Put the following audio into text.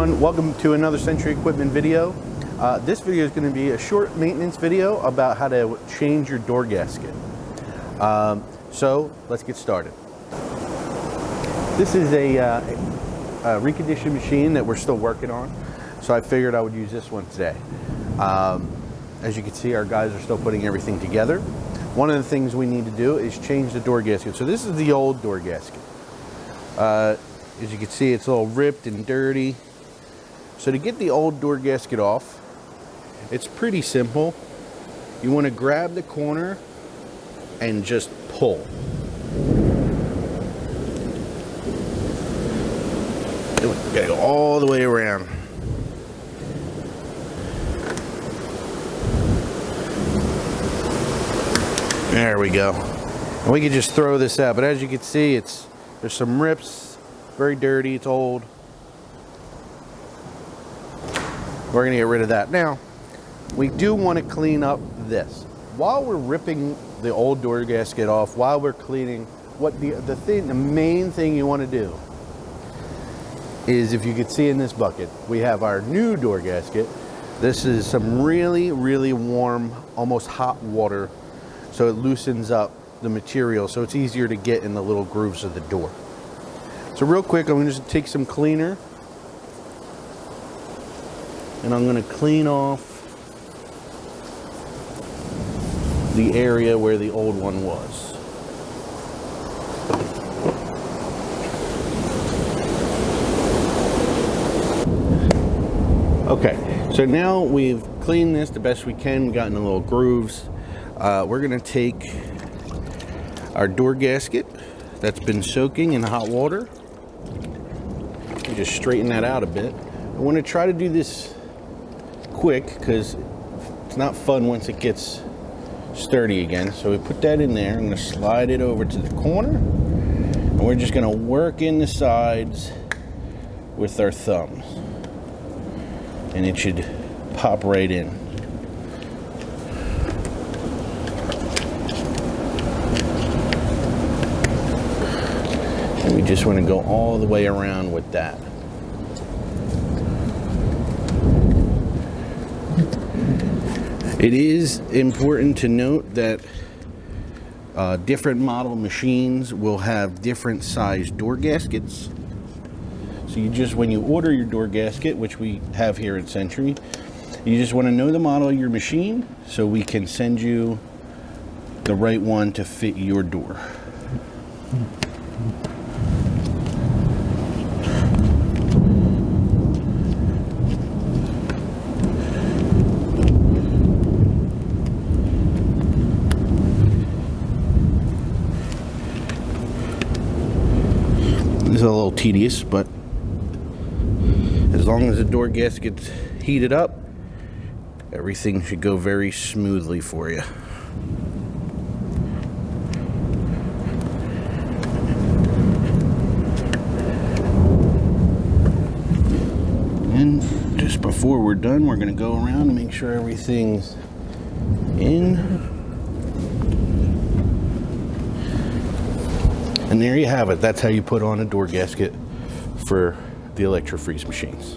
everyone, welcome to another Sentry equipment video. This video is going to be a short maintenance video about how to change your door gasket. So let's get started. This is a reconditioned machine that we're still working on, so I figured I would use this one today. As you can see, our guys are still putting everything together. One of the things we need to do is change the door gasket. So this is the old door gasket. As you can see, it's all ripped and dirty. So to get the old door gasket off, it's pretty simple. You want to grab the corner and just pull. You gotta go all the way around. There we go. And we can just throw this out, but as you can see, there's some rips. Very dirty, it's old. We're gonna get rid of that. Now, we do want to clean up this. While we're ripping the old door gasket off, while we're cleaning, the main thing you want to do is, if you could see in this bucket, we have our new door gasket. This is some really, really warm, almost hot water, so it loosens up the material, so it's easier to get in the little grooves of the door. So real quick, I'm going to just take some cleaner and I'm going to clean off the area where the old one was. Okay, so now we've cleaned this the best we can, gotten the little grooves. We're going to take our door gasket that's been soaking in hot water. Just straighten that out a bit. I want to try to do this quick because it's not fun once it gets sturdy again. So we put that in there. I'm going to slide it over to the corner, and we're just going to work in the sides with our thumbs, and it should pop right in. And we just want to go all the way around with that. It is important to note that different model machines will have different size door gaskets. So when you order your door gasket, which we have here at Sentry, you just want to know the model of your machine so we can send you the right one to fit your door. It's a little tedious, but as long as the door gasket's heated up, everything should go very smoothly for you. And just before we're done, we're going to go around and make sure everything's in. And there you have it. That's how you put on a door gasket for the Electro freeze machines.